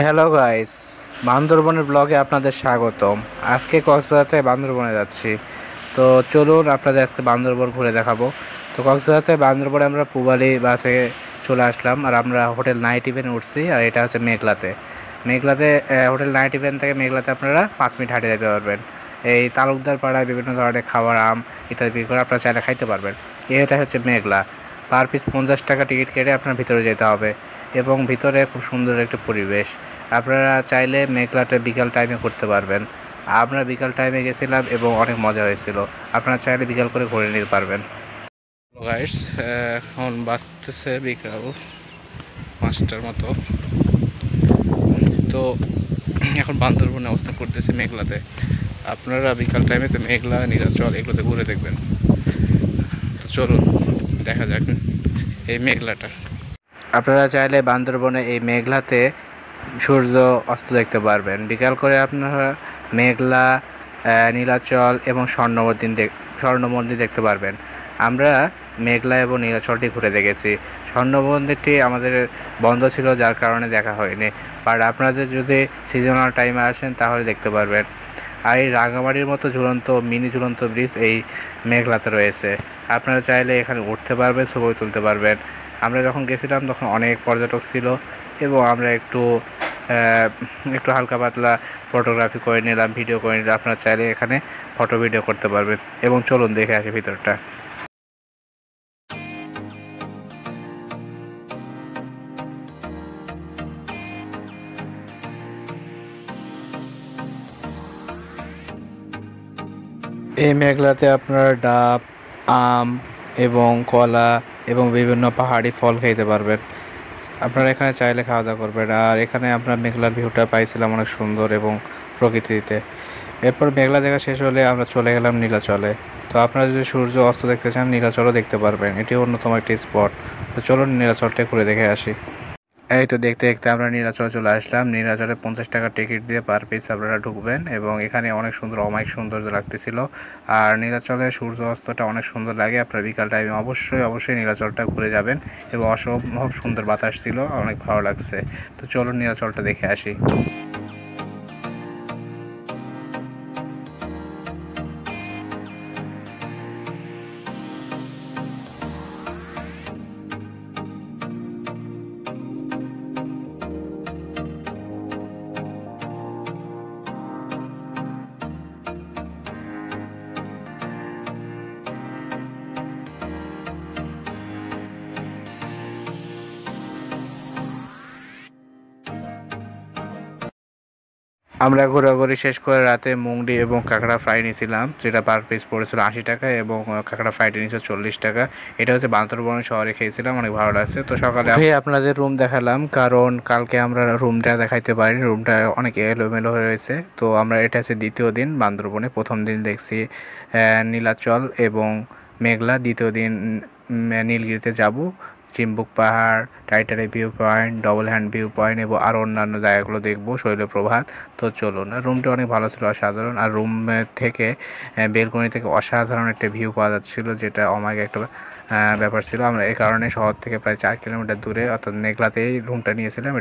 Hello guys, বান্দরবনের ব্লগে আপনাদের স্বাগতম। আজকে কক্সবাজার থেকে বান্দরবনে যাচ্ছি। তো চলুন আপনাদের আজকে বান্দরবন ঘুরে দেখাবো। তো কক্সবাজার থেকে বান্দরবনে আমরা পুবালি বাসে চলে আসলাম, আর আমরা হোটেল নাইট ইভেন্ট উঠছি। আর এটা হচ্ছে মেঘলাতে হোটেল নাইট ইভেন্ট থেকে মেঘলাতে আপনারা 5 মিনিট হাঁটে যেতে পারবেন। এই তালুকদার পাড়ায় বিভিন্ন ধরনের খাবার, আম ইত্যাদি বিক্রি করে আপনারা চাইলে খাইতে পারবেন। এটা হচ্ছে মেঘলা। পার পিস 50 টাকা টিকিট কেটে আপনার ভিতরে যেতে হবে, এবং ভিতরে খুব সুন্দর একটা পরিবেশ। আপনারা চাইলে মেঘলাটা বিকাল টাইমে করতে পারবেন। আমরা বিকাল টাইমে গেছিলাম এবং অনেক মজা হয়েছিল। আপনারা চাইলে বিকাল করে ঘুরে নিতে পারবেন। গাইস, এখন বাজতেছে বিকাল 5টার মতো। তো এখন বান্দরবনে অবস্থান করতেছি মেঘলাতে। আপনারা বিকাল টাইমে তো মেঘলা, নীলাচল এগুলোতে ঘুরে দেখবেন। তো চলুন দেখা যাক এই মেঘলাটা। আপনারা চাইলে বান্দরবনে এই মেঘলাতে সূর্য অস্ত দেখতে পারবেন। বিকাল করে আপনারা মেঘলা, নীলাচল এবং স্বর্ণ মন্দির দেখতে পারবেন। আমরা মেঘলা এবং নীলাচলটি ঘুরে দেখেছি। স্বর্ণ মন্দিরটি আমাদের বন্ধ ছিল, যার কারণে দেখা হয়নি। বাট আপনাদের যদি সিজনাল টাইমে আসেন তাহলে দেখতে পারবেন। আর এই রাঙামাটির মতো মিনি ঝুলন্ত ব্রিজ এই মেঘলাতে রয়েছে। আপনারা চাইলে এখানে উঠতে পারবেন, ছবি তুলতে পারবেন। আমরা যখন গেছিলাম তখন অনেক পর্যটক ছিল, এবং আমরা একটু হালকা পাতলা ফটোগ্রাফি করে নিলাম, ভিডিও করে নিলাম। আপনারা চাইলে এখানে ফটো ভিডিও করতে পারবেন। এবং চলুন দেখে আসি ভিতরটা। এই মেঘলাতে আপনারা ডাব, আম এবং কলা এবং বিভিন্ন পাহাড়ি ফল খেতে পারবেন। আপনারা এখানে চাইলে খাওয়া দাওয়া করবেন। আর এখানে আপনার মেঘলার ভিউটা পাইছিলাম অনেক সুন্দর এবং প্রকৃতিতে। এরপর মেঘলা দেখা শেষ হলে আমরা চলে গেলাম নীলাচলে। তো আপনারা যদি সূর্য অস্ত দেখতে চান, নীলাচলও দেখতে পারবেন। এটি অন্যতম একটি স্পট। তো চলুন নীলাচলটা ঘুরে দেখে আসি। এই তো দেখতে দেখতে আমরা নীলাচলে চলে আসলাম। নীলাচলে 50 টাকা টিকিট দিয়ে পার পিস আপনারা ঢুকবেন, এবং এখানে অনেক সুন্দর অমায়িক সৌন্দর্য লাগতেছিল। আর নীলাচলে সূর্য অস্তটা অনেক সুন্দর লাগে। আপনারা বিকাল টাইমে অবশ্যই নীলাচলটা ঘুরে যাবেন, এবং অসম্ভব সুন্দর বাতাস ছিল, অনেক ভালো লাগছে। তো চলুন নীলাচলটা দেখে আসি। আমরা ঘোরাঘুরি শেষ করে রাতে মুংডি এবং কাঁকড়া ফ্রাই নিয়েছিলাম, যেটা পার পিস পড়েছিল 80 টাকা, এবং কাঁকড়া ফ্রাইটি নিয়েছিল 40 টাকা। এটা হচ্ছে বান্দরবন শহরে খেয়েছিলাম, অনেক ভালো লাগছে। তো সকালে আপনাদের রুম দেখালাম, কারণ কালকে আমরা রুমটা দেখাইতে পারিনি, রুমটা অনেক এলোমেলো হয়ে রয়েছে। তো আমরা এটা হচ্ছে দ্বিতীয় দিন বান্দরবনে। প্রথম দিন দেখছি নীলাচল এবং মেঘলা, দ্বিতীয় দিন নীলগিরিতে যাব, চিম্বুক পাহাড়, Titanic view point, double hand view point এবং আরও অন্যান্য জায়গাগুলো দেখবো, শৈলপ্রপাত। তো চলুন। রুমটা অনেক ভালো ছিল, অসাধারণ। আর রুম থেকে বেলকনি থেকে অসাধারণ একটা ভিউ পাওয়া যাচ্ছিলো, যেটা অমায়িক একটা ব্যাপার ছিল। আমরা এই কারণে শহর থেকে প্রায় 4 কিলোমিটার দূরে, অর্থাৎ মেঘলাতেই রুমটা নিয়েছিলাম।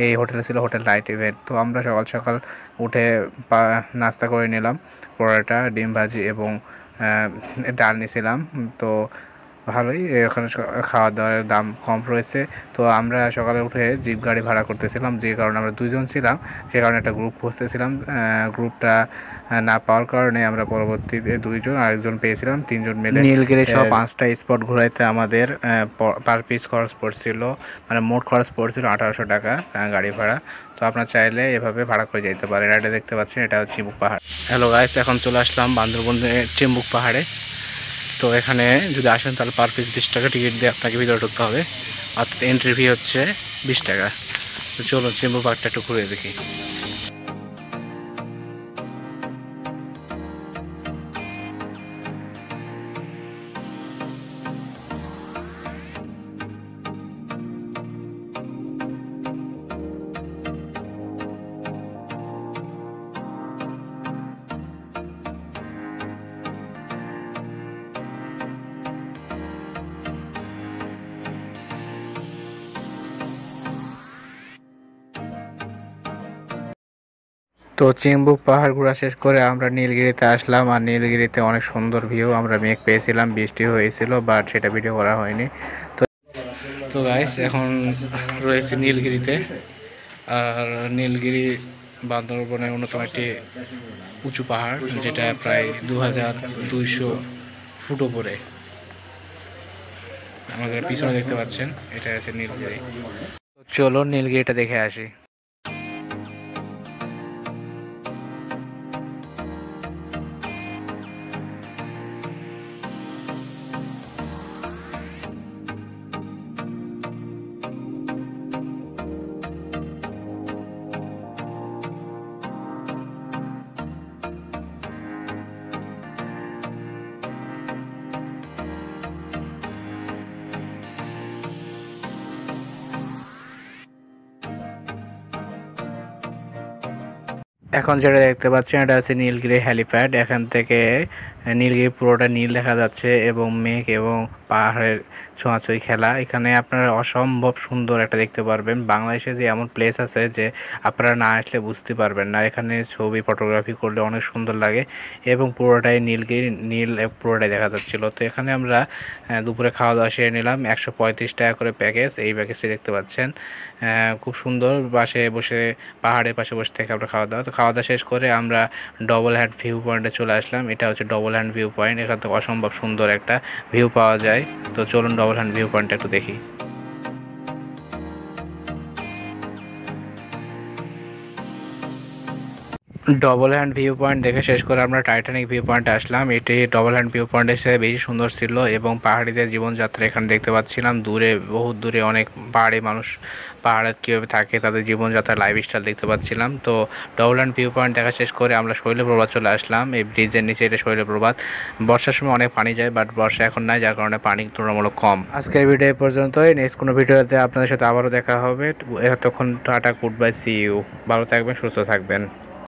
এই হোটেলে ছিল হোটেল নাইট ইভেন্ট। তো আমরা সকাল সকাল উঠে নাস্তা করে নিলাম, পরোটা, ডিম ভাজি এবং ডাল নিয়েছিলাম। তো ভালোই, এখানে খাওয়া দাওয়ার দাম কম রয়েছে। তো আমরা সকালে উঠে জিপ গাড়ি ভাড়া করতেছিলাম, যে কারণে আমরা 2জন ছিলাম, সে কারণে একটা গ্রুপ খুঁজতেছিলাম। গ্রুপটা না পাওয়ার কারণে আমরা পরবর্তীতে 2জন, আরেকজন পেয়েছিলাম, 3জন মিলে নীলগিরি সহ 5টা স্পট ঘোরাইতে আমাদের পার পিস খরচ পড়ছিল, মানে মোট খরচ পড়ছিল 1800 টাকা গাড়ি ভাড়া। তো আপনার চাইলে এভাবে ভাড়া করে যেতে পারেন। এটা দেখতে পাচ্ছেন, এটা হচ্ছে চিম্বুক পাহাড়। হ্যালো গাইস, এখন চলে আসলাম বান্দরবনের চিম্বুক পাহাড়ে। তো এখানে যদি আসেন তাহলে পার পিস 20 টাকা টিকিট দিয়ে আপনাকে ভিতরে ঢুকতে হবে, অর্থাৎ এন্ট্রি ফি হচ্ছে 20 টাকা। তো চলুন চিম্বুক পাহাড়টা একটু ঘুরে দেখি। তো চিংবুক পাহাড় ঘোরা শেষ করে আমরা নীলগিরিতে আসলাম, আর নীলগিরিতে অনেক সুন্দর ভিউ। আমরা মেঘ পেয়েছিলাম, বৃষ্টি হয়েছিল, বাট সেটা ভিডিও করা হয়নি। তো তো গাইস এখন রয়েছে নীলগিরিতে। আর নীলগিরি বান্দরবনের অন্যতম একটি উঁচু পাহাড়, যেটা প্রায় 2200 ফুট উপরে। আমাদের পিছনে দেখতে পাচ্ছেন, এটা আছে নীলগিরি। চলো নীলগিরিটা দেখে আসি। এখন যেটা দেখতে পাচ্ছেন এটা হচ্ছে নীলগিরি হ্যালিপ্যাড। এখান থেকে নীলগিরি পুরোটা নীল দেখা যাচ্ছে এবং মেঘ এবং পাহাড়ের ছোঁয়াছুঁই খেলা। এখানে আপনারা অসম্ভব সুন্দর একটা দেখতে পারবেন। বাংলাদেশে যে এমন প্লেস আছে যে আপনারা না আসলে বুঝতে পারবেন না। এখানে ছবি ফটোগ্রাফি করলে অনেক সুন্দর লাগে এবং পুরোটাই নীলগিরি, নীল পুরোটাই দেখা যাচ্ছিল। তো এখানে আমরা দুপুরে খাওয়া দাওয়া সেরে নিলাম। 135 টাকা করে প্যাকেজ। এই প্যাকেজটি দেখতে পাচ্ছেন, খুব সুন্দর। পাশে বসে, পাহাড়ের পাশে বসে থেকে আমরা খাওয়া দাওয়া শেষ করে আমরা ডবল হ্যান্ড ভিউ পয়েন্টে চলে আসলাম। এটা হচ্ছে ডবল হ্যান্ড ভিউ পয়েন্ট। এখান থেকে অসম্ভব সুন্দর একটা ভিউ পাওয়া যায়। তো চলুন ডবল হ্যান্ড ভিউ পয়েন্টটা একটু দেখি। ডবল হ্যান্ড ভিউ পয়েন্ট দেখে শেষ করে আমরা টাইটানিক ভিউ পয়েন্টে আসলাম। এটি ডবল হ্যান্ড ভিউ পয়েন্টের সাথে বেশি সুন্দর ছিল এবং পাহাড়িদের জীবনযাত্রা এখানে দেখতে পাচ্ছিলাম। দূরে, বহুত দূরে অনেক পাহাড়ি মানুষ পাহাড়ে কীভাবে থাকে, তাদের জীবনযাত্রা, লাইফস্টাইল দেখতে পাচ্ছিলাম। তো ডবল হ্যান্ড ভিউ পয়েন্ট দেখা শেষ করে আমরা শৈলপ্রপাত চলে আসলাম। এই ব্রিজের নিচে এটা শৈলপ্রপাত। বর্ষার সময় অনেক পানি যায়, বাট বর্ষা এখন নাই, যার কারণে পানি তুলনামূলক কম। আজকের ভিডিও এই পর্যন্তই। নেক্সট কোনো ভিডিওতে আপনাদের সাথে আবারও দেখা হবে। এতক্ষণ টাটা, গুড বাই, সি ইউ। ভালো থাকবেন, সুস্থ থাকবেন।